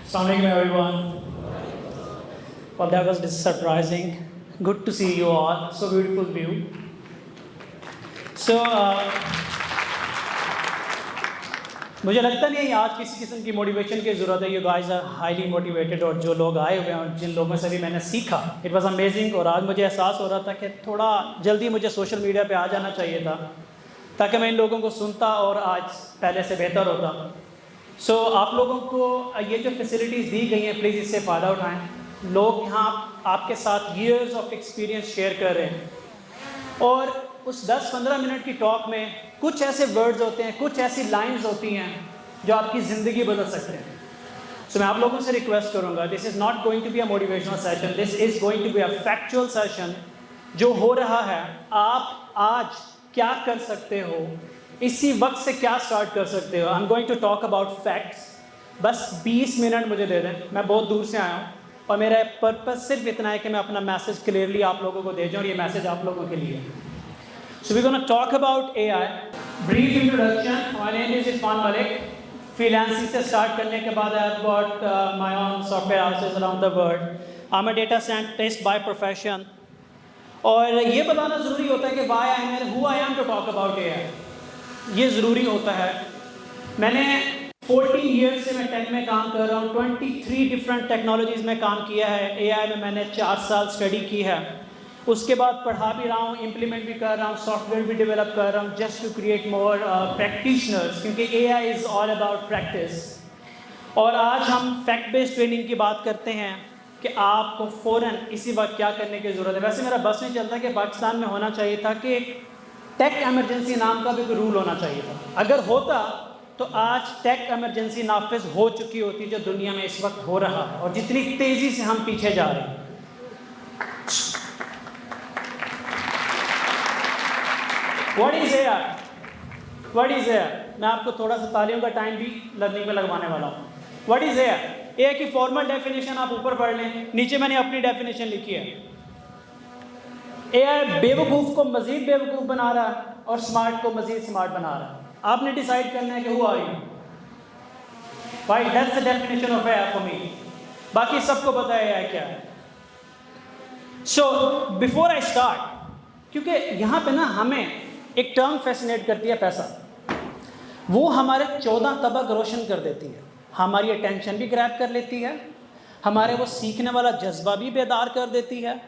Assalamu alaikum everyone. Well, that was surprising. Good to see you all. So beautiful view. So मुझे लगता नहीं है आज किसी किस्म की मोटिवेशन की ज़रूरत है. You guys are highly motivated और जो लोग आए हुए हैं और जिन लोगों से भी मैंने सीखा, it was amazing. और आज मुझे एहसास हो रहा था कि थोड़ा जल्दी मुझे सोशल मीडिया पे आ जाना चाहिए था ताकि मैं इन लोगों को सुनता और आज पहले से बेहतर होता. सो आप लोगों को ये जो फैसिलिटीज़ दी गई हैं, प्लीज़ इससे फ़ायदा उठाएं. लोग यहाँ आपके साथ ईयर्स ऑफ एक्सपीरियंस शेयर कर रहे हैं और उस 10-15 मिनट की टॉक में कुछ ऐसे वर्ड्स होते हैं, कुछ ऐसी लाइंस होती हैं जो आपकी ज़िंदगी बदल सकते हैं. सो मैं आप लोगों से रिक्वेस्ट करूँगा, this is not going to be a motivational session, this is going to be a factual session. जो हो रहा है, आप आज क्या कर सकते हो, इसी वक्त से क्या स्टार्ट कर सकते हो. I am going to talk about facts. बस 20 मिनट मुझे दे दें. मैं बहुत दूर से आया हूँ और मेरा पर्पस सिर्फ इतना है कि मैं अपना मैसेज क्लियरली आप लोगों को दे जाऊँ और ये मैसेज आप लोगों के लिए. So we gonna talk about AI. Brief introduction. My name is Irfan Malik. Freelancing से स्टार्ट करने के बाद I have got my own software houses around the world. I am a data scientist by profession. और ये बताना ज़रूरी होता है कि why I am who I am to talk about AI. ये ज़रूरी होता है. मैंने 14 ईयर्स से मैं टेक में काम कर रहा हूँ. 23 डिफरेंट टेक्नोलॉजीज़ में काम किया है. AI में मैंने 4 साल स्टडी की है. उसके बाद पढ़ा भी रहा हूँ, इम्प्लीमेंट भी कर रहा हूँ, सॉफ्टवेयर भी डेवलप कर रहा हूँ just to create more practitioners, क्योंकि AI is all about practice. और आज हम फैक्ट बेस्ड ट्रेनिंग की बात करते हैं कि आपको फ़ौरन इसी वक्त क्या करने की ज़रूरत है. वैसे मेरा बस नहीं चलता कि पाकिस्तान में होना चाहिए था कि टेक एमरजेंसी नाम का भी कोई रूल होना चाहिए था. अगर होता तो आज टेक एमरजेंसी नाफिज हो चुकी होती जो दुनिया में इस वक्त हो रहा है और जितनी तेज़ी से हम पीछे जा रहे हैं. What is AI? What is AI? मैं आपको थोड़ा सा तालियों का टाइम भी लर्निंग में लगवाने वाला हूँ. What is AI? AI की फॉर्मल डेफिनेशन आप ऊपर पढ़ लें, नीचे मैंने अपनी डेफिनेशन लिखी है. AI बेवकूफ़ को मज़ीद बेवकूफ़ बना रहा है और स्मार्ट को मज़ीद स्मार्ट बना रहा है. आपने डिसाइड करना है कि हु आर यू. भाई that's the definition of AI for me. बाकी सबको पता है AI क्या है. सो बिफोर आई स्टार्ट, क्योंकि यहाँ पे ना हमें एक टर्म फैसिनेट करती है, पैसा. वो हमारे 14 तबक रोशन कर देती है, हमारी अटेंशन भी ग्रैब कर लेती है, हमारे वो सीखने वाला जज्बा भी बेदार कर देती है.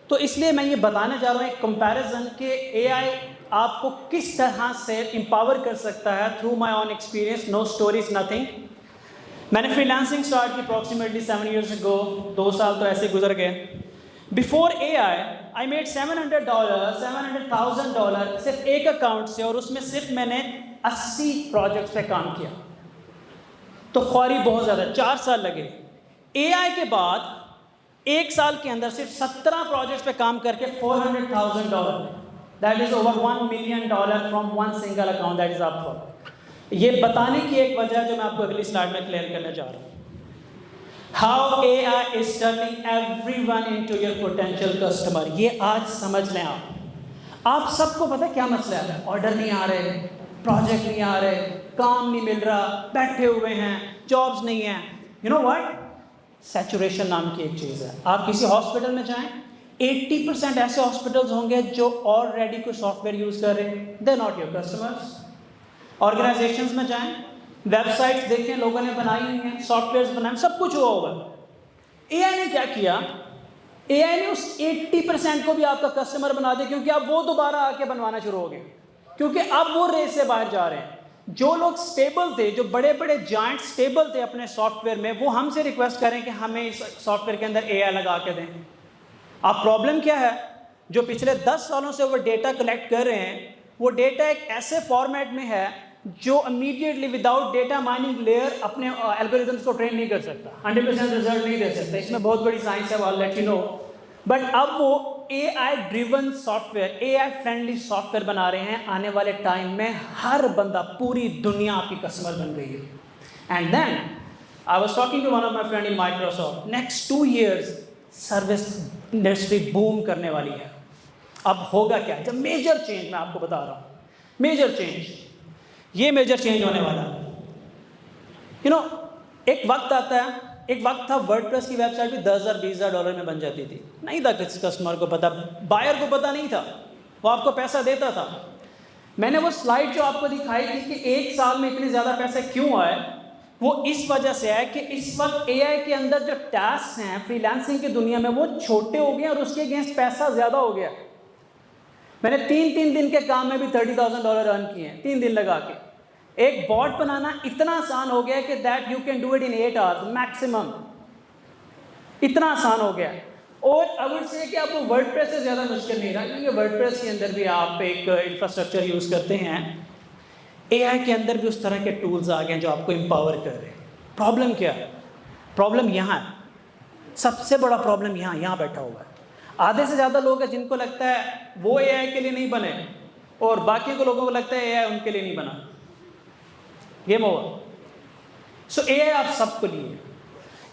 तो इसलिए मैं ये बताने जा रहा हूँ एक कंपैरिजन कि AI आपको किस तरह से एम्पावर कर सकता है through my own experience. No stories nothing. मैंने फ्रीलांसिंग स्टार्ट की अप्रॉक्सीमेटली 7 years ago. 2 साल तो ऐसे गुजर गए. बिफोर AI आई मेड $700, $700,000 सिर्फ एक अकाउंट से, और उसमें सिर्फ मैंने 80 प्रोजेक्ट्स पे काम किया. तो ख्वारी बहुत ज़्यादा, 4 साल लगे. AI के बाद 1 साल के अंदर सिर्फ 17 प्रोजेक्ट्स पे काम करके $400,000, that is over $1 million from one single account that is up for. ये बताने की एक वजह जो मैं आपको अगली स्लाइड में क्लियर करने जा रहा हूँ. How AI is turning everyone into your potential customer. ये आज समझ लें आप. आप सबको पता है क्या मसला है. ऑर्डर नहीं आ रहे, प्रोजेक्ट नहीं आ रहे, काम नहीं मिल रहा, बैठे हुए हैं, जॉब्स नहीं हैं. यू नो व्हाट, सैचुरेशन नाम की एक चीज़ है. आप किसी हॉस्पिटल में जाएं, 80% ऐसे हॉस्पिटल्स होंगे जो ऑलरेडी कोई सॉफ्टवेयर यूज़ कर रहे हैं. They not your customers. Organisations में जाएं, वेबसाइट्स देखें, लोगों ने बनाई हुई हैं, सॉफ्टवेयर्स बनाए, सब कुछ हुआ होगा. AI ने क्या किया, AI ने उस 80% को भी आपका कस्टमर बना दिया, क्योंकि अब वो दोबारा आके बनवाना शुरू हो गए, क्योंकि अब वो रेस से बाहर जा रहे हैं. जो लोग स्टेबल थे, जो बड़े बड़े जाइंट स्टेबल थे अपने सॉफ्टवेयर में, वो हमसे रिक्वेस्ट करें कि हमें इस सॉफ्टवेयर के अंदर AI लगा के दें. अब प्रॉब्लम क्या है, जो पिछले 10 सालों से वो डेटा कलेक्ट कर रहे हैं, वो डेटा एक ऐसे फॉर्मेट में है जो immediately without data mining layer अपने एल्गोरिथम्स को ट्रेन नहीं कर सकता, 100% रिजल्ट नहीं दे सकता. इसमें बहुत बड़ी साइंस है, I let you know. But अब वो AI driven software, AI friendly software बना रहे हैं. आने वाले टाइम में हर बंदा, पूरी दुनिया आपकी कस्टमर बन रही है. And then I was talking to one of my friend in Microsoft. Next 2 years service industry boom करने वाली है. अब होगा क्या, जब मेजर चेंज मैं आपको बता रहा हूँ, मेजर चेंज, ये मेजर चेंज होने वाला है. यू नो, एक वक्त आता है एक वक्त था वर्डप्रेस की वेबसाइट भी 10,000 20,000 डॉलर में बन जाती थी, नहीं था किसी कस्टमर को पता, बायर को पता नहीं था, वो आपको पैसा देता था। मैंने वो स्लाइड जो आपको दिखाई थी कि एक साल में इतने ज़्यादा पैसे क्यों आए, वो इस वजह से है कि इस वक्त एआई के अंदर जो टास्क हैं फ्रीलांसिंग की दुनिया में वो छोटे हो गए और उसके अगेंस्ट पैसा ज़्यादा हो गया। मैंने 3 दिन के काम में भी $30,000 अर्न किए हैं 3 दिन लगा के। एक बॉट बनाना इतना आसान हो गया कि that you can do it in 8 hours maximum, इतना आसान हो गया। और आई वुड से कि आपको वर्डप्रेस से ज़्यादा मुश्किल नहीं रहा, क्योंकि वर्डप्रेस के अंदर भी आप एक इंफ्रास्ट्रक्चर यूज़ करते हैं। एआई के अंदर भी उस तरह के टूल्स आ गए हैं जो आपको एम्पावर कर रहे हैं। प्रॉब्लम क्या है? प्रॉब्लम यहाँ है, सबसे बड़ा प्रॉब्लम यहाँ बैठा हुआ है। आधे से ज़्यादा लोग हैं जिनको लगता है वो एआई के लिए नहीं बने, और बाकी को लोगों को लगता है एआई उनके लिए नहीं बना। Game over. सो एआई आप सबके लिए,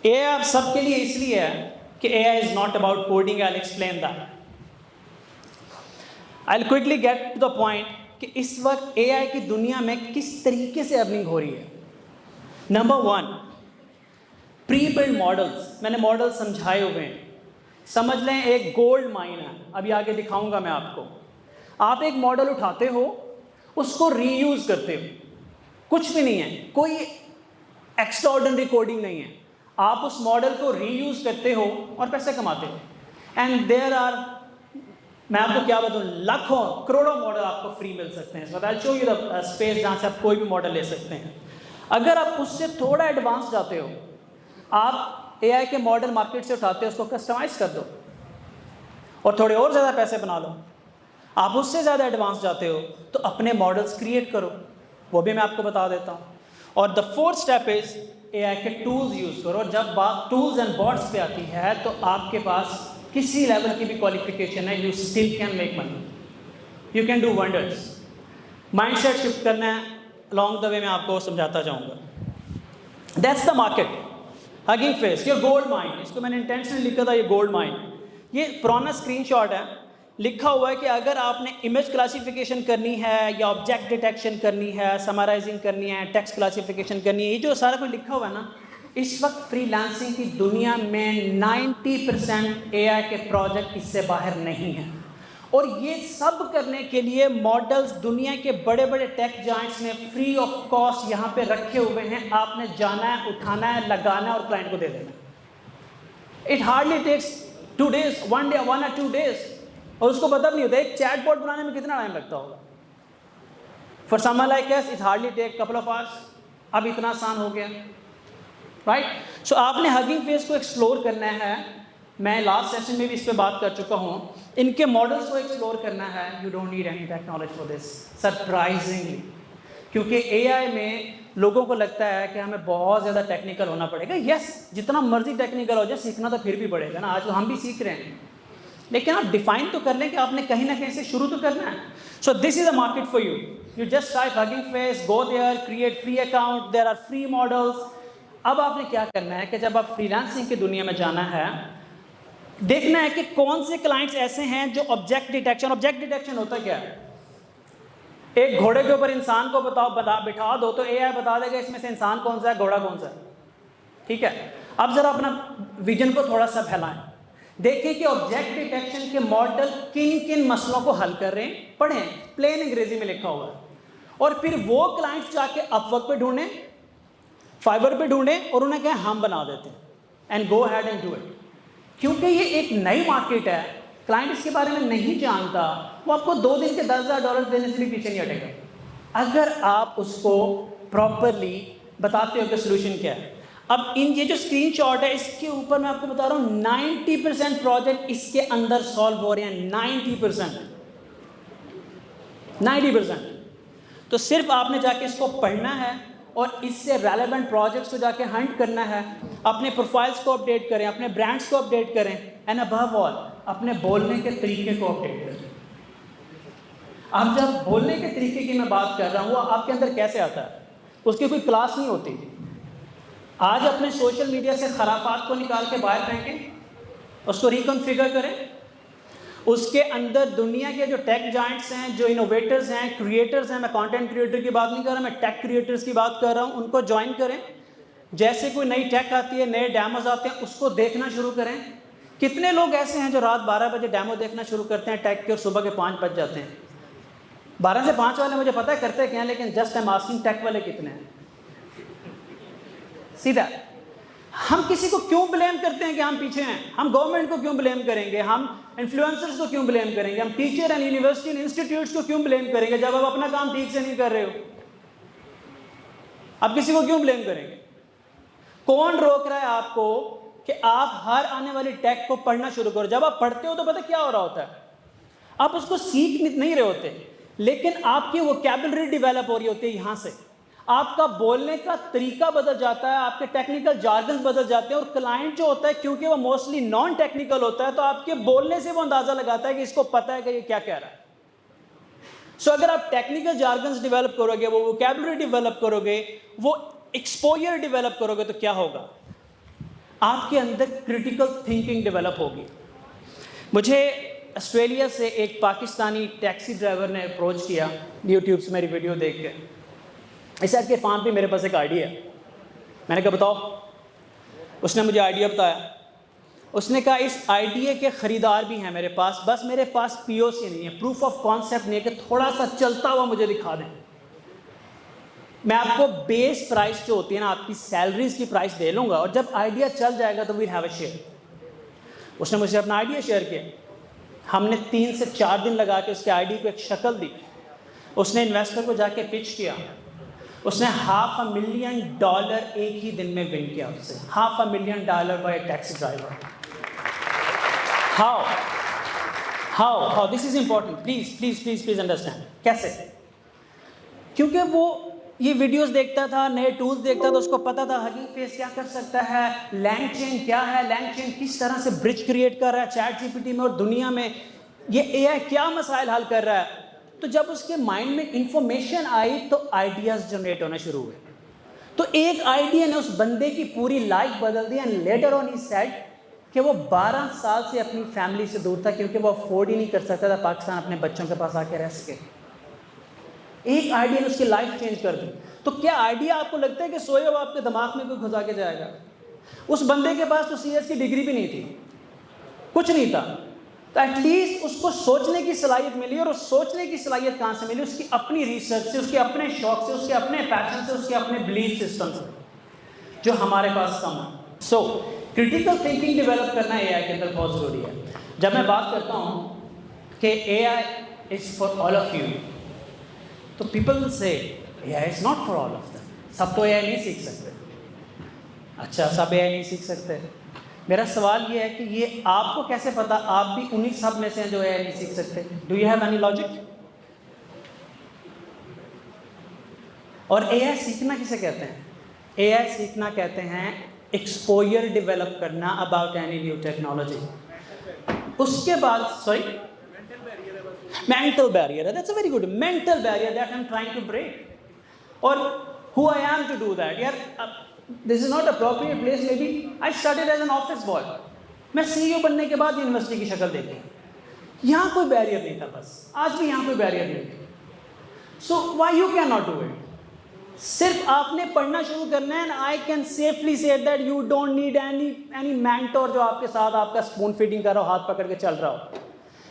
एआई आप सबके लिए इसलिए है कि AI is not about coding. I will explain that. I will quickly get to the point कि इस वक्त एआई की दुनिया में किस तरीके से अर्निंग हो रही है। Number 1, pre build models. मैंने मॉडल समझाए हुए हैं, समझ लें एक गोल्ड माइन है। अभी आगे दिखाऊंगा मैं आपको। आप एक मॉडल उठाते हो, उसको रीयूज करते हो, कुछ भी नहीं है, कोई एक्स्ट्राऑर्डिनरी कोडिंग नहीं है, आप उस मॉडल को रीयूज करते हो और पैसे कमाते हो। एंड देयर आर, मैं आपको क्या बताऊं, लाखों करोड़ों मॉडल आपको फ्री मिल सकते हैं। So I show you the space जहाँ से आप कोई भी मॉडल ले सकते हैं। अगर आप उससे थोड़ा एडवांस जाते हो, आप एआई के मॉडल मार्केट से उठाते हो, उसको कस्टमाइज कर दो और थोड़े और ज़्यादा पैसे बना लो। आप उससे ज़्यादा एडवांस जाते हो तो अपने मॉडल्स क्रिएट करो, वो भी मैं आपको बता देता हूँ। और the 4th step is AI के टूल्स यूज़ करो। जब बात टूल्स एंड बॉट्स पे आती है तो आपके पास किसी लेवल की भी क्वालिफिकेशन है, you still can make money, you can do wonders. Mindset shift करना है, अलॉन्ग द वे मैं आपको समझाता जाऊँगा। That's the market. Hugging face, ये गोल्ड माइन, इसको मैंने इंटेंशनली लिखा था, ये गोल्ड माइन। ये पुराना स्क्रीनशॉट है, लिखा हुआ है कि अगर आपने इमेज क्लासिफिकेशन करनी है या ऑब्जेक्ट डिटेक्शन करनी है, समराइजिंग करनी है, टेक्स्ट क्लासिफिकेशन करनी है, ये जो सारा कुछ लिखा हुआ है ना, इस वक्त फ्रीलांसिंग की दुनिया में 90% एआई के प्रोजेक्ट इससे बाहर नहीं हैं। और ये सब करने के लिए मॉडल्स दुनिया के बड़े बड़े टेक जायंट्स ने फ्री ऑफ कॉस्ट यहाँ पे रखे हुए हैं। आपने जाना है, उठाना है, लगाना है और क्लाइंट को दे देना। It hardly takes 2 days, 1 day, 1 or 2 days। और उसको पता भी नहीं होता एक चैटबॉट बनाने में कितना टाइम लगता होगा। For someone like us it hardly take couple of hours. अब इतना आसान हो गया, राइट। सो आपने हगिंग फेस को एक्सप्लोर करना है। मैं लास्ट सेशन में भी इस पर बात कर चुका हूँ। इनके मॉडल्स को एक्सप्लोर करना है। You don't need any technology for this, surprisingly, क्योंकि एआई में लोगों को लगता है कि हमें बहुत ज़्यादा टेक्निकल होना पड़ेगा। यस, जितना मर्जी टेक्निकल हो जाए, सीखना तो फिर भी पड़ेगा ना। आज हम भी सीख रहे हैं, लेकिन आप डिफाइन तो कर लें कि आपने कहीं ना कहीं से शुरू तो करना है। So this is a market for you. You just type Hugging Face, go there, create free account, there are free models. अब आपने क्या करना है कि जब आप फ्रीलांसिंग की दुनिया में जाना है, देखना है कि कौन से क्लाइंट्स ऐसे हैं जो ऑब्जेक्ट डिटेक्शन होता क्या है? एक घोड़े के ऊपर इंसान को बिठा दो तो एआई बता देगा इसमें से इंसान कौन सा है, घोड़ा कौन सा है। ठीक है, अब जरा अपना विजन को थोड़ा सा फैलाएं, देखिए कि ऑब्जेक्ट डिटेक्शन के मॉडल किन किन मसलों को हल कर रहे हैं। पढ़ें, प्लेन अंग्रेजी में लिखा हुआ है। और फिर वो क्लाइंट्स जाके अपवर्क पे ढूंढें, फाइवर पे ढूंढें और उन्हें कहें हम बना देते हैं, and go had and do it. क्योंकि ये एक नई मार्केट है, क्लाइंट इसके बारे में नहीं जानता, वो आपको 2 दिन के $10,000 देने से भी पीछे नहीं हटेगा अगर आप उसको प्रॉपरली बताते हो कि सोल्यूशन क्या है। अब इन ये जो स्क्रीनशॉट है, इसके ऊपर मैं आपको बता रहा हूँ 90% प्रोजेक्ट इसके अंदर सॉल्व हो रहे हैं। 90%। तो सिर्फ आपने जाके इसको पढ़ना है और इससे रेलेवेंट प्रोजेक्ट्स को जाके हंट करना है। अपने प्रोफाइल्स को अपडेट करें, अपने ब्रांड्स को अपडेट करें, एंड अबव ऑल अपने बोलने के तरीके को अपडेट करें। अब जब बोलने के तरीके की मैं बात कर रहा हूँ, वो आपके अंदर कैसे आता है? उसकी कोई क्लास नहीं होती। आज अपने सोशल मीडिया से खराफात को निकाल के बाहर फेंकें, उसको रिकॉन्फ़िगर करें। उसके अंदर दुनिया के जो टेक जायंट्स हैं, जो इनोवेटर्स हैं, क्रिएटर्स हैं, मैं कंटेंट क्रिएटर की बात नहीं कर रहा, मैं टेक क्रिएटर्स की बात कर रहा हूँ, उनको ज्वाइन करें। जैसे कोई नई टेक आती है, नए डेमोज आते हैं, उसको देखना शुरू करें। कितने लोग ऐसे हैं जो रात 12 बजे डेमो देखना शुरू करते हैं टेक के और सुबह के 5 बज जाते हैं? 12 से 5 वाले मुझे पता है करते क्या हैं, लेकिन just I am asking tech वाले कितने हैं? सीधा हम किसी को क्यों ब्लेम करते हैं कि हम पीछे हैं? हम गवर्नमेंट को क्यों ब्लेम करेंगे? हम इन्फ्लुएंसर्स को क्यों ब्लेम करेंगे? हम teacher and university and institutes को क्यों ब्लेम करेंगे जब आप अपना काम ठीक से नहीं कर रहे हो? आप किसी को क्यों ब्लेम करेंगे? कौन रोक रहा है आपको कि आप हर आने वाली टेक को पढ़ना शुरू करो? जब आप पढ़ते हो तो पता क्या हो रहा होता है, आप उसको सीख नहीं रहे होते, लेकिन आपकी वोकैबुलरी डेवलप हो रही होती है। यहां से आपका बोलने का तरीका बदल जाता है, आपके टेक्निकल जार्गन्स बदल जाते हैं, और क्लाइंट जो होता है क्योंकि वो मोस्टली नॉन टेक्निकल होता है, तो आपके बोलने से वो अंदाजा लगाता है कि इसको पता है कि ये क्या कह रहा है। सो अगर आप टेक्निकल जार्गन्स डेवलप करोगे, वो वोकैबुलरी डेवलप करोगे, वो एक्सपोजर डेवलप करोगे, तो क्या होगा? आपके अंदर क्रिटिकल थिंकिंग डेवलप होगी। मुझे ऑस्ट्रेलिया से एक पाकिस्तानी टैक्सी ड्राइवर ने अप्रोच किया यूट्यूब से मेरी वीडियो देख के। ऐसा कि फार्म पे मेरे पास एक आइडिया है। मैंने कहा बताओ। उसने मुझे आइडिया बताया। उसने कहा इस आइडिया के ख़रीदार भी हैं मेरे पास, बस मेरे पास पीओसी नहीं है, प्रूफ ऑफ कॉन्सेप्ट नहीं है कि थोड़ा सा चलता हुआ मुझे दिखा दें। मैं आपको बेस प्राइस जो होती है ना, आपकी सैलरीज की प्राइस दे लूँगा, और जब आइडिया चल जाएगा तो वील हैव अ शेयर। उसने मुझे अपना आइडिया शेयर किया। हमने 3 से 4 दिन लगा के उसके आइडिया को एक शक्ल दी। उसने इन्वेस्टर को जाके पिच किया। उसने $500,000 एक ही दिन में विन किया। उससे $500,000 bye taxi driver. How this is important, please understand. कैसे? क्योंकि वो ये वीडियोस देखता था, नए टूल्स देखता था, उसको पता था हगिंग फेस क्या कर सकता है, लैंगचेन क्या है, लैंगचेन किस तरह से ब्रिज क्रिएट कर रहा है चैट जीपीटी में, और दुनिया में ये एआई क्या मसाइल हल कर रहा है। तो जब उसके माइंड में इंफॉर्मेशन आई तो आइडियाज जनरेट होना शुरू हुए। तो एक आइडिया ने उस बंदे की पूरी लाइफ बदल दी। And later on he said कि वो 12 साल से अपनी फैमिली से दूर था, क्योंकि वो अफोर्ड ही नहीं कर सकता था पाकिस्तान अपने बच्चों के पास आके रह सके। एक आइडिया ने उसकी लाइफ चेंज कर दी। तो क्या आइडिया आपको लगता है कि सोए हुए आपके दिमाग में कोई घुसा के जाएगा? उस बंदे के पास तो सीएस की डिग्री भी नहीं थी, कुछ नहीं था, तो एटलीस्ट उसको सोचने की सलाहियत मिली। और उस सोचने की सलाहियत कहाँ से मिली? उसकी अपनी रिसर्च से, उसके अपने शौक से, उसके अपने पैशन से, उसके अपने बिलीफ सिस्टम से, जो हमारे पास कम है। सो क्रिटिकल थिंकिंग डेवलप करना एआई के अंदर बहुत ज़रूरी है। जब मैं बात करता हूँ कि AI is for all of you, तो पीपल से AI is not for all of them. सब तो एआई नहीं सीख सकते। अच्छा, सब एआई नहीं सीख सकते। मेरा सवाल ये है कि ये आपको कैसे पता आप भी उन्हीं सब में से हैं जो एआई नहीं सीख सकते? Do you have any logic? और एआई सीखना किसे कहते हैं? एआई सीखना कहते हैं एक्सपोजर डेवलप करना अबाउट एनी न्यू टेक्नोलॉजी। उसके बाद sorry mental barrier, that's a very good mental barrier that I'm trying to break, or who I am to do that. यार this is not appropriate place. Maybe I started as an office boy, मैं CEO बनने के बाद university की शक्ल देखी। यहाँ कोई बैरियर नहीं था, बस आज भी यहाँ कोई बैरियर नहीं है। So why you cannot do it? सिर्फ आपने पढ़ना शुरू करना है। I can safely say that you don't need any mentor जो आपके साथ आपका स्पून फीडिंग कर रहा हो, हाथ पकड़ के चल रहा हो।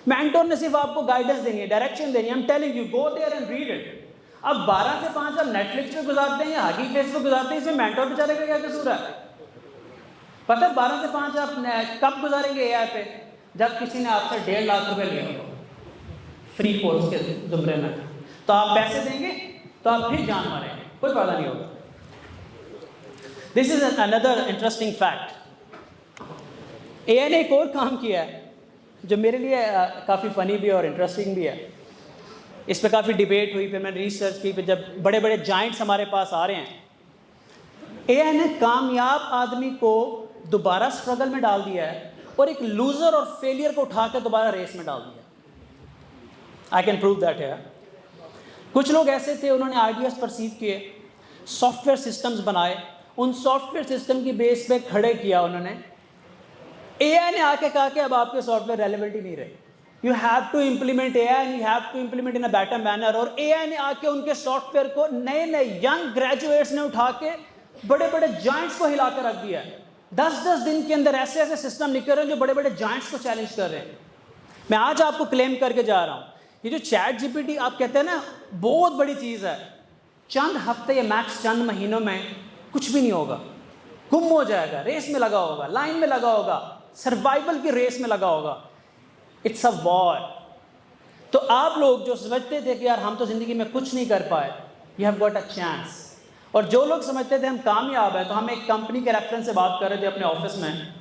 मेंटोर ने सिर्फ आपको गाइडेंस देनी है, डायरेक्शन देनी है। I am telling you, go there and read it. अब 12 से 5 आप नेटफ्लिक्स पे गुजारते हैं या हगी फेस पे गुजारते हैं, इसमें मेंटोर बेचारे का क्या कसूर है? पता है 12 से 5 आप कब गुजारेंगे एआई पे? जब किसी ने आपसे 1.5 लाख रुपए लिए हो फ्री कोर्स के जुमरे में, तो आप पैसे देंगे तो आप फिर जान मारेंगे, कोई फायदा नहीं होगा। This is another interesting fact. AI ने एक और काम किया है जो मेरे लिए काफ़ी फ़नी भी है और इंटरेस्टिंग भी है। इस पर काफ़ी डिबेट हुई, फिर मैंने रिसर्च की, फिर जब बड़े बड़े जाइंट्स हमारे पास आ रहे हैं, एआई ने कामयाब आदमी को दोबारा स्ट्रगल में डाल दिया है और एक लूज़र और फेलियर को उठा कर दोबारा रेस में डाल दिया। आई कैन प्रूव दैट है। कुछ लोग ऐसे थे, उन्होंने आइडियाज़ परसीव किए, सॉफ्टवेयर सिस्टम्स बनाए, उन सॉफ्टवेयर सिस्टम की बेस पे खड़े किया उन्होंने। एआई ने आके कहा कि अब आपके सॉफ्टवेयर रेलेवेंट ही नहीं रहे, you have to implement AI and you have to implement in a better manner. और एआई ने आके उनके सॉफ्टवेयर को नए नए यंग ग्रेजुएट्स ने उठा के बड़े बड़े जॉइंट्स को हिलाकर रख दिया है। 10-10 दिन के अंदर ऐसे ऐसे सिस्टम निकल रहे हैं जो बड़े बड़े जॉइंट्स को चैलेंज कर रहे हैं। मैं आज आपको क्लेम करके जा रहा हूँ, ये जो चैट जीपीटी आप कहते हैं ना, बहुत बड़ी चीज़ है। चंद हफ्ते या मैक्स चंद महीनों में कुछ भी नहीं होगा, गुम हो जाएगा, रेस में लगा होगा, लाइन में लगा होगा, सर्वाइवल की रेस में लगा होगा। It's a war. तो आप लोग जो समझते थे कि यार हम तो ज़िंदगी में कुछ नहीं कर पाए, you have got a chance. और जो लोग समझते थे हम कामयाब हैं, तो हम एक कंपनी के रेफरेंस से बात कर रहे थे अपने ऑफिस में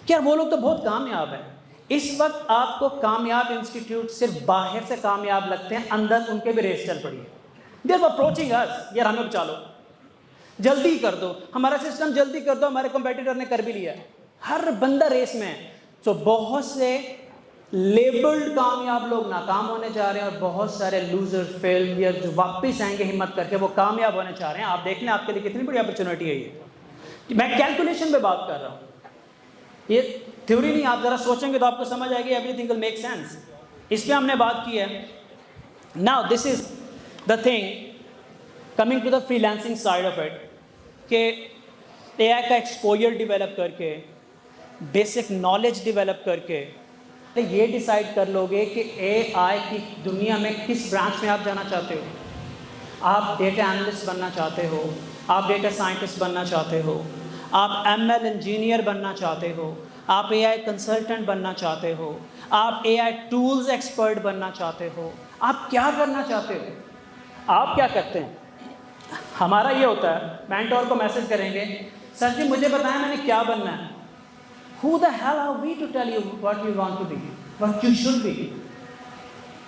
कि यार वो लोग तो बहुत कामयाब हैं। इस वक्त आपको कामयाब इंस्टीट्यूट सिर्फ बाहर से कामयाब लगते हैं, अंदर उनके भी रेस चल पड़ी है। दे आर अप्रोचिंग अस, यार हमें बचा लो, जल्दी कर दो, हमारा सिस्टम जल्दी कर दो, हमारे कंपेटिटर ने कर भी लिया। हर बंदा रेस में है। तो बहुत से लेबल्ड कामयाब लोग नाकाम होने जा रहे हैं और बहुत सारे लूजर फेलियर जो वापस आएंगे हिम्मत करके, वो कामयाब होने चाह रहे हैं। आप देख लें आपके लिए कितनी बड़ी अपॉर्चुनिटी है ये। मैं कैलकुलेशन पे बात कर रहा हूँ, ये थ्योरी नहीं। आप ज़रा सोचेंगे तो आपको समझ आएगी, एवरीथिंग विल मेक सेंस। इस पर हमने बात की है। Now this is the thing coming to the freelancing side of it, कि एआई का एक्सपोजर डेवलप करके, बेसिक नॉलेज डेवलप करके ये डिसाइड कर लोगे कि एआई की दुनिया में किस ब्रांच में आप जाना चाहते हो। आप डेटा एनालिस्ट बनना चाहते हो, आप डेटा साइंटिस्ट बनना चाहते हो, आप एमएल इंजीनियर बनना चाहते हो, आप एआई कंसल्टेंट बनना चाहते हो, आप एआई टूल्स एक्सपर्ट बनना चाहते हो, आप क्या करना चाहते हो। आप क्या करते हैं, हमारा ये होता है, मेंटोर को मैसेज करेंगे, सर जी मुझे बताएं मैंने क्या बनना है। Who the hell are we to tell you what you want to be, what you should be?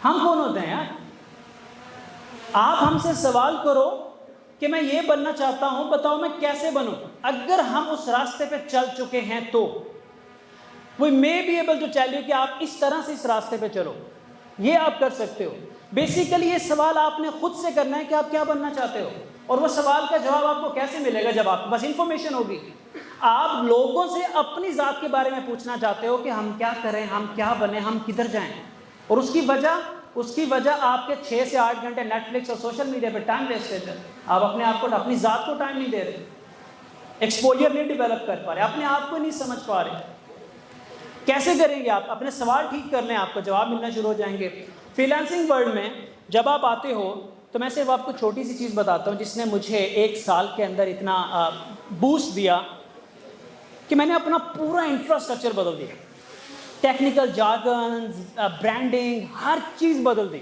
हम कौन होते हैं यार? आप हमसे सवाल करो कि मैं ये बनना चाहता हूँ, बताओ मैं कैसे बनूँ। अगर हम उस रास्ते पे चल चुके हैं तो we may be able to tell you कि आप इस तरह से इस रास्ते पे चलो, ये आप कर सकते हो। बेसिकली ये सवाल आपने खुद से करना है कि आप क्या बनना चाहते हो, और वो सवाल का जवाब आपको कैसे मिलेगा जब आपके पास इंफॉर्मेशन होगी। आप लोगों से अपनी ज़ात के बारे में पूछना चाहते हो कि हम क्या करें, हम क्या बने, हम किधर जाएं, और उसकी वजह आपके 6 से 8 घंटे नेटफ्लिक्स और सोशल मीडिया पे टाइम वेस्ट है। आप अपने आप को, अपनी ज़ात को टाइम नहीं दे रहे, एक्सपोजर नहीं डेवलप कर पा रहे, अपने आप को नहीं समझ पा रहे। कैसे करेंगे आप? अपने सवाल ठीक कर लें, आपको जवाब मिलना शुरू हो जाएंगे। फ्रीलांसिंग वर्ल्ड में जब आप आते हो तो मैं सिर्फ आपको छोटी सी चीज़ बताता हूँ जिसने मुझे 1 साल के अंदर इतना बूस्ट दिया कि मैंने अपना पूरा इंफ्रास्ट्रक्चर बदल दिया। टेक्निकल जार्गन, ब्रांडिंग, हर चीज़ बदल दी।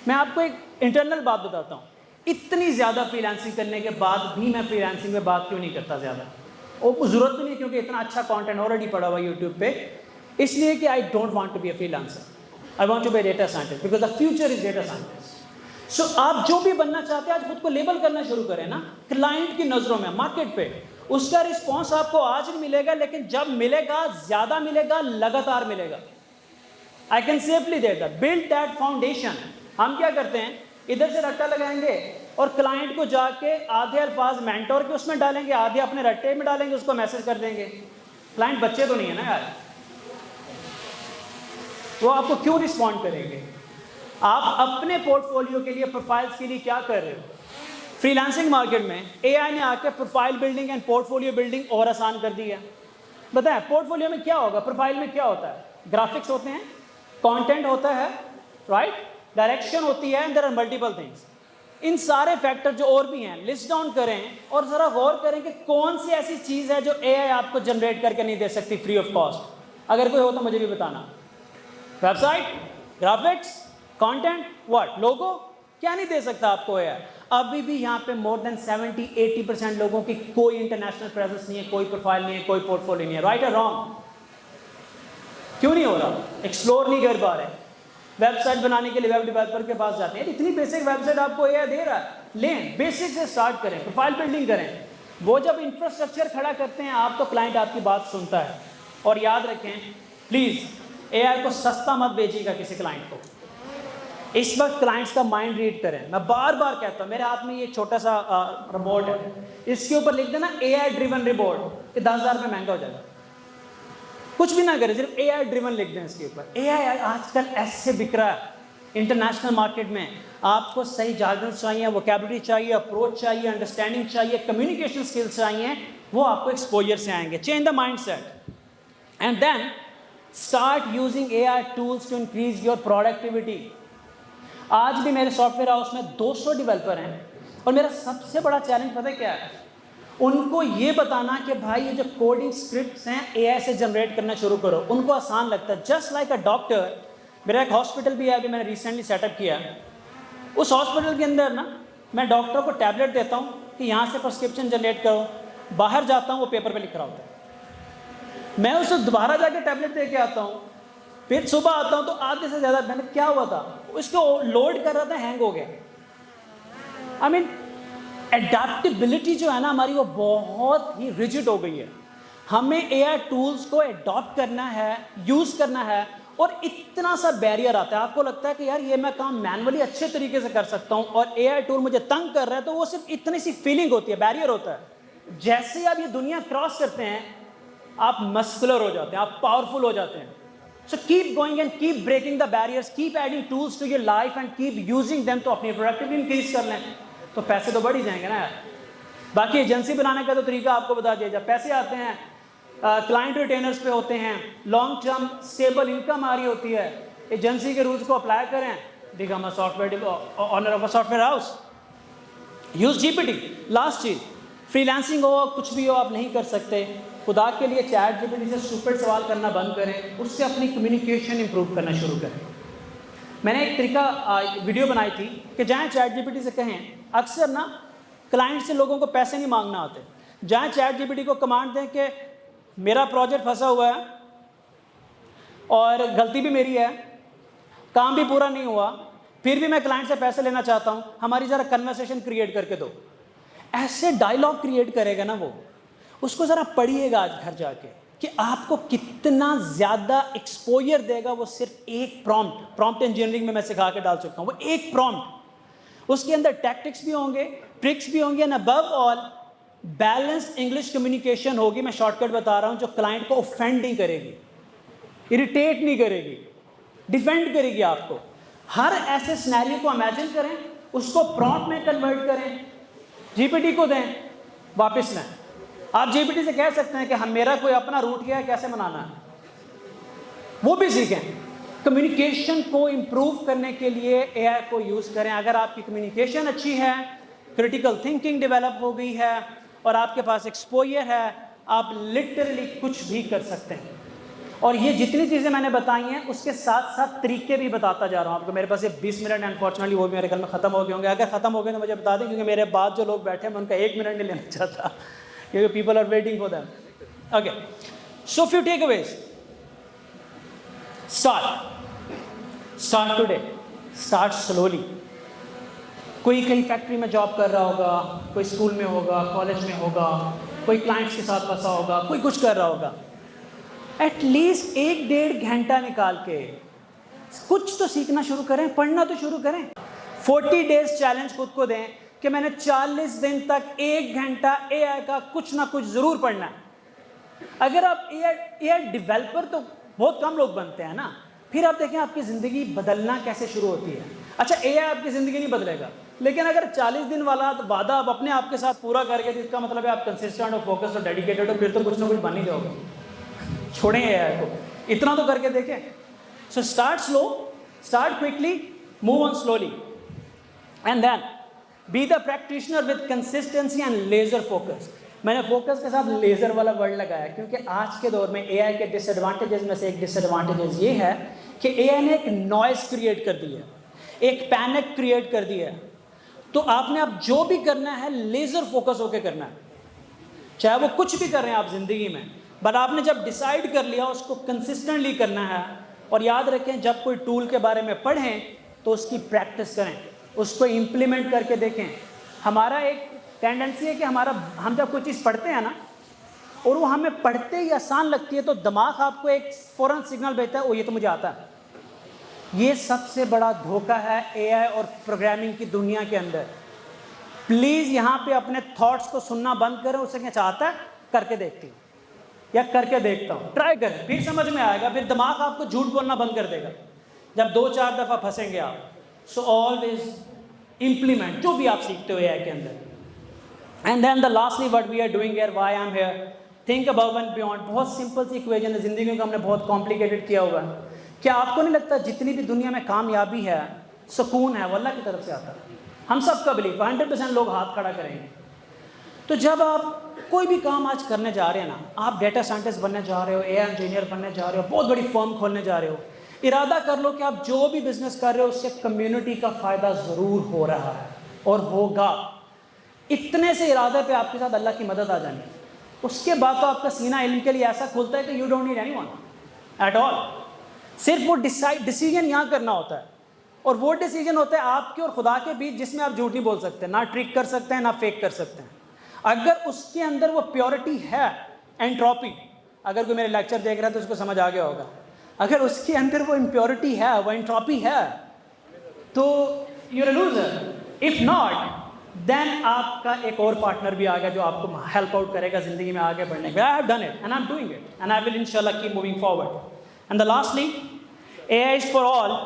मैं आपको एक इंटरनल बात बताता हूँ, इतनी ज़्यादा फ्रीलांसिंग करने के बाद भी मैं फ्रीलांसिंग में बात क्यों नहीं करता ज़्यादा, और ज़रूरत भी नहीं, क्योंकि इतना अच्छा कंटेंट ऑलरेडी पड़ा हुआ यूट्यूब पे। इसलिए कि I don't want to be a freelancer, I want to be a data scientist, because the future is data scientist. So आप जो भी बनना चाहते हैं आज खुद को लेबल करना शुरू करें ना, क्लाइंट की नज़रों में, मार्केट पे। उसका रिस्पॉन्स आपको आज नहीं मिलेगा, लेकिन जब मिलेगा ज़्यादा मिलेगा, लगातार मिलेगा। I can safely they that, build that foundation. हम क्या करते हैं, इधर से रट्टा लगाएंगे और क्लाइंट को जाके आधे अल्फाज मेंटोर के उसमें डालेंगे, आधे अपने रट्टे में डालेंगे, उसको मैसेज कर देंगे। क्लाइंट बच्चे तो नहीं है ना यार, वो आपको क्यों रिस्पॉन्ड करेंगे। आप अपने पोर्टफोलियो के लिए, प्रोफाइल्स के लिए क्या कर रहे हो। फ्रीलांसिंग मार्केट में एआई ने आकर profile building and portfolio building और आसान कर दी है। बताएं पोर्टफोलियो में क्या होगा, प्रोफाइल में क्या होता है, ग्राफिक्स होते हैं, कंटेंट होता है, राइट, डायरेक्शन होती है, and there are multiple things. इन सारे फैक्टर जो और भी हैं लिस्ट डाउन करें और ज़रा गौर करें कि कौन सी ऐसी चीज़ है जो एआई आपको जनरेट करके नहीं दे सकती फ्री ऑफ कॉस्ट। अगर कोई हो तो मुझे भी बताना। वेबसाइट, ग्राफिक्स, कंटेंट, व्हाट, लोगो, क्या नहीं दे सकता आपको एआई। अभी भी यहाँ पे मोर देन 70-80% लोगों की कोई इंटरनेशनल प्रेजेंस नहीं है, कोई प्रोफाइल नहीं है, कोई पोर्टफोलियो नहीं है। राइट और रॉन्ग? क्यों नहीं हो रहा? एक्सप्लोर नहीं कर पा रहे। वेबसाइट बनाने के लिए वेब डेवलपर के पास जाते हैं, इतनी बेसिक वेबसाइट आपको एआई दे रहा है, लें बेसिक से स्टार्ट करें, प्रोफाइल बिल्डिंग करें। वो जब इंफ्रास्ट्रक्चर खड़ा करते हैं आप, तो क्लाइंट आपकी बात सुनता है। और याद रखें प्लीज़, एआई को सस्ता मत बेचिएगा किसी क्लाइंट को। इस वक्त क्लाइंट्स का माइंड रीड करें। मैं बार बार कहता हूँ, मेरे हाथ में ये छोटा सा रिपोर्ट है, इसके ऊपर लिख देना एआई ड्रिवन रिपोर्ट, कि 10,000 रुपये महंगा हो जाएगा। कुछ भी ना करें, सिर्फ एआई ड्रिवन लिख दें इसके ऊपर। एआई आजकल ऐसे बिक रहा है, इंटरनेशनल मार्केट में आपको सही जार्गन चाहिए, वोकैबुलरी चाहिए, अप्रोच चाहिए, अंडरस्टैंडिंग चाहिए, कम्युनिकेशन स्किल्स चाहिए, वो आपको एक्सपोजर से आएंगे। Change the mindset and then start using AI tools to increase your productivity. आज भी मेरे सॉफ्टवेयर हाउस में 200 डेवलपर हैं और मेरा सबसे बड़ा चैलेंज पता है क्या है? उनको ये बताना कि भाई ये जो कोडिंग स्क्रिप्ट्स हैं AI से जनरेट करना शुरू करो। उनको आसान लगता है। जस्ट लाइक अ डॉक्टर, मेरा एक हॉस्पिटल भी है, अभी मैंने रिसेंटली सेटअप किया। उस हॉस्पिटल के अंदर ना मैं डॉक्टर को टैबलेट देता हूँ कि यहाँ से प्रिस्क्रिप्शन जनरेट करो, बाहर जाता हूँ वो पेपर पे लिख रहा होता है, मैं उसे दोबारा जाके टैबलेट दे के आता हूँ, फिर सुबह आता हूँ तो आधे से ज़्यादा मैंने क्या हुआ था, उसको लोड कर रहा था, हैंग हो गया। आई मीन एडाप्टेबिलिटी जो है ना हमारी, वो बहुत ही रिजिड हो गई है। हमें AI टूल्स को एडॉप्ट करना है, यूज़ करना है, और इतना सा बैरियर आता है। आपको लगता है कि यार ये मैं काम मैनुअली अच्छे तरीके से कर सकता हूँ और AI टूल मुझे तंग कर रहा है, तो वो सिर्फ इतनी सी फीलिंग होती है, बैरियर होता है। जैसे आप ये दुनिया क्रॉस करते हैं, आप मस्कुलर हो जाते हैं, आप पावरफुल हो जाते हैं। So keep going and keep breaking the barriers, keep adding tools to your life and keep using them. तो अपनी प्रोडक्टिविटी इंक्रीज कर लें तो पैसे तो बढ़ ही जाएंगे ना यार। बाकी एजेंसी बनाने का तो तरीका आपको बता दिया जाए। पैसे आते हैं, क्लाइंट रिटेनर्स पे होते हैं, लॉन्ग टर्म स्टेबल इनकम आ रही होती है। एजेंसी के रूल्स को अप्लाई करें, become a software owner of a software house, use GPT। Last चीज, फ्रीलांसिंग हो, कुछ भी हो, आप नहीं कर सकते, खुदा के लिए चैट GPT से स्टूपिड सवाल करना बंद करें, उससे अपनी कम्युनिकेशन इंप्रूव करना शुरू करें। मैंने एक तरीका वीडियो बनाई थी कि जहाँ चैट GPT से कहें, अक्सर ना क्लाइंट से लोगों को पैसे नहीं मांगना आते, जहाँ चैट GPT को कमांड दें कि मेरा प्रोजेक्ट फंसा हुआ है और गलती भी मेरी है, काम भी पूरा नहीं हुआ, फिर भी मैं क्लाइंट से पैसे लेना चाहता हूँ, हमारी ज़रा कन्वर्सेशन क्रिएट करके दो। ऐसे डायलॉग क्रिएट करेगा ना वो, उसको ज़रा पढ़िएगा आज घर जाके कि आपको कितना ज़्यादा एक्सपोजर देगा। वो सिर्फ एक प्रॉम्प्ट इंजीनियरिंग में मैं सिखा के डाल चुका हूँ, वो एक प्रॉम्प्ट, उसके अंदर टैक्टिक्स भी होंगे, ट्रिक्स भी होंगे, and above all balanced English communication होगी। मैं शॉर्टकट बता रहा हूँ, जो क्लाइंट को ऑफेंड नहीं करेगी, इरिटेट नहीं करेगी, डिफेंड करेगी आपको। हर ऐसे सिनेरियो को इमेजिन करें, उसको प्रॉम्प्ट में कन्वर्ट करें, GPT को दें, वापस लें। आप GPT से कह सकते हैं कि हम, मेरा कोई अपना रूट है, कैसे बनाना है, वो भी सीखें। कम्युनिकेशन को इम्प्रूव करने के लिए AI को यूज़ करें। अगर आपकी कम्युनिकेशन अच्छी है, क्रिटिकल थिंकिंग डेवलप हो गई है और आपके पास एक्सपोजर है, आप लिटरली कुछ भी कर सकते हैं। और ये जितनी चीज़ें मैंने बताई हैं, उसके साथ साथ तरीके भी बताता जा रहा हूँ आपको। मेरे पास ये 20 मिनट अनफॉर्चुनेटली वो भी मेरे घर में ख़त्म हो गए होंगे। अगर ख़त्म हो गए तो मुझे बता दें, क्योंकि मेरे बाद जो लोग बैठे हैं मैं उनका 1 मिनट नहीं लेना चाहता, क्योंकि people are waiting for them. Okay, so few takeaways. Start today, start slowly. कोई कहीं फैक्ट्री में जॉब कर रहा होगा, कोई स्कूल में होगा, कॉलेज में होगा, कोई क्लाइंट्स के साथ फंसा होगा, कोई कुछ कर रहा होगा। एटलीस्ट 1-1.5 घंटा निकाल के कुछ तो सीखना शुरू करें, पढ़ना तो शुरू करें। 40 डेज चैलेंज खुद को दें कि मैंने 40 दिन तक 1 घंटा AI का कुछ ना कुछ ज़रूर पढ़ना है। अगर आप AI डेवलपर, तो बहुत कम लोग बनते हैं ना, फिर आप देखें आपकी ज़िंदगी बदलना कैसे शुरू होती है। अच्छा, AI आपकी ज़िंदगी नहीं बदलेगा, लेकिन अगर 40 दिन वाला वादा आप अपने आप के साथ पूरा करके, जिसका मतलब है आप कंसिस्टेंट और फोकस्ड और डेडिकेटेड हो, फिर तो कुछ ना कुछ बन ही जाओगे। छोड़ें AI को, इतना तो करके देखें। So start slow, start quickly, move on slowly, and then be the practitioner with consistency and laser focus. मैंने फोकस के साथ लेजर वाला वर्ड लगाया क्योंकि आज के दौर में AI के डिसएडवांटेजेस में से एक डिसएडवांटेजेस ये है कि AI ने एक नॉइस क्रिएट कर दी है, एक पैनिक क्रिएट कर दी है। तो आपने अब जो भी करना है लेजर फोकस होकर करना है, चाहे वो कुछ भी कर रहे हैं आप जिंदगी में, बट आपने जब डिसाइड कर लिया उसको कंसिस्टेंटली करना है। और याद रखें, जब कोई टूल के बारे में पढ़ें तो उसकी प्रैक्टिस करें, उसको इम्प्लीमेंट करके देखें। हमारा एक टेंडेंसी है कि हम जब कोई चीज़ पढ़ते हैं ना, और वो हमें पढ़ते ही आसान लगती है, तो दिमाग आपको एक फ़ौरन सिग्नल भेजता है, ओ ये तो मुझे आता है। ये सबसे बड़ा धोखा है AI और प्रोग्रामिंग की दुनिया के अंदर। प्लीज़ यहाँ पे अपने थॉट्स को सुनना बंद करें, उसे क्या चाहता है करके देखती हूँ या करके देखता हूँ, ट्राई करें, फिर समझ में आएगा, फिर दिमाग आपको झूठ बोलना बंद कर देगा जब 2-4 दफ़ा फंसेंगे आप, सो ऑलवेज इम्प्लीमेंट जो भी आप सीखते हो एआई के अंदर। And then the lastly what we are doing here, why I am here, think above and beyond. बहुत सिंपल सी इक्वेशन है, ज़िंदगी को हमने बहुत कॉम्प्लिकेटेड किया हुआ है। क्या आपको नहीं लगता जितनी भी दुनिया में कामयाबी है, सुकून है, वो अल्लाह की तरफ से आता है? हम सब का बिलीव, 100% लोग हाथ खड़ा करेंगे। तो जब आप कोई भी काम आज करने जा रहे हैं ना, आप डेटा साइंटिस्ट बनने जा रहे हो, एआई इंजीनियर बनने जा रहे हो, बहुत बड़ी फर्म खोलने जा रहे हो, इरादा कर लो कि आप जो भी बिजनेस कर रहे हो उससे कम्युनिटी का फ़ायदा ज़रूर हो रहा है और होगा। इतने से इरादे पे आपके साथ अल्लाह की मदद आ जानी, उसके बाद तो आपका सीना इल्म के लिए ऐसा खुलता है कि you don't need anyone at all. सिर्फ वो डिसीजन यहाँ करना होता है, और वो डिसीजन होता है आपके और खुदा के बीच, जिसमें आप झूठ नहीं बोल सकते, ना ट्रिक कर सकते हैं, ना फेक कर सकते हैं। अगर उसके अंदर वो प्योरिटी है, एंट्रोपी, अगर कोई मेरे लेक्चर देख रहा है तो उसको समझ आ गया होगा, अगर उसके अंदर वो इम्प्योरिटी है, वो एंट्रोपी है, तो you are a loser. If not, then आपका एक और पार्टनर भी आ गया जो आपको हेल्प आउट करेगा ज़िंदगी में आगे बढ़ने के। I have done it and I am doing it and I will इंशाल्लाह keep moving forward. And the lastly, AI is for all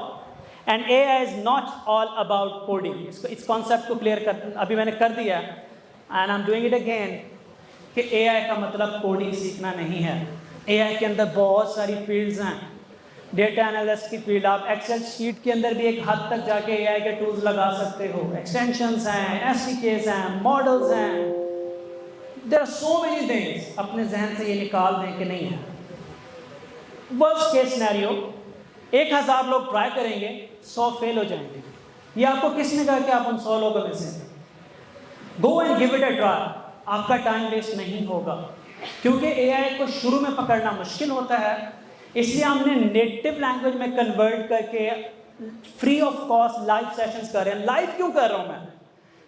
and AI is not all about coding. इस concept को clear कर अभी मैंने कर दिया and I am doing it again कि AI का मतलब कोडिंग सीखना नहीं है। एआई के अंदर बहुत सारी फील्ड्स हैं। डेटा एनालिस्ट की फील्ड, आप एक्सेल शीट के अंदर भी एक हद तक जाके एआई के टूल्स लगा सकते हो। एक्सटेंशंस हैं, एसडीकेस हैं, मॉडल्स हैं, there are so many things. अपने जहन से ये निकाल दें कि नहीं है। वर्स्ट केस सिनेरियो, 1000 लोग ट्राई करेंगे, 100 फेल हो जाएंगे। ये आपको किसने कहा कि आप उन 100 लोगों में से? Go and give it a try. आपका टाइम वेस्ट नहीं होगा, क्योंकि एआई को शुरू में पकड़ना मुश्किल होता है, इसलिए हमने नेटिव लैंग्वेज में कन्वर्ट करके free of cost live sessions कर रहे हैं। लाइव क्यों कर रहा हूँ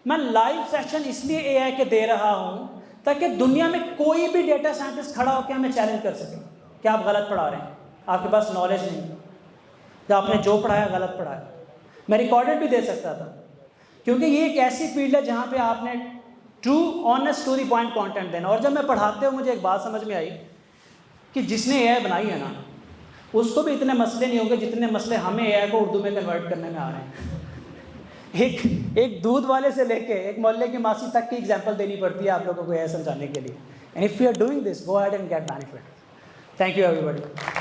मैं लाइव सेशन इसलिए एआई के दे रहा हूँ ताकि दुनिया में कोई भी डेटा साइंटिस्ट खड़ा होकर हमें चैलेंज कर सके कि आप गलत पढ़ा रहे हैं, आपके पास नॉलेज नहीं, तो आपने जो पढ़ाया गलत पढ़ाया। मैं रिकॉर्डेड भी दे सकता था, क्योंकि ये एक ऐसी फील्ड है जहाँ पे आपने true honest to the point content देना। और जब मैं पढ़ाते हुए मुझे एक बात समझ में आई कि जिसने एआई बनाई है ना, उसको भी इतने मसले नहीं होंगे जितने मसले हमें एआई को उर्दू में कन्वर्ट करने में आ रहे हैं। एक दूध वाले से लेके एक मोहल्ले की मासी तक की एग्जांपल देनी पड़ती है आप लोगों को एआई समझाने के लिए। And if you are doing this, go ahead and get benefit. Thank you everybody.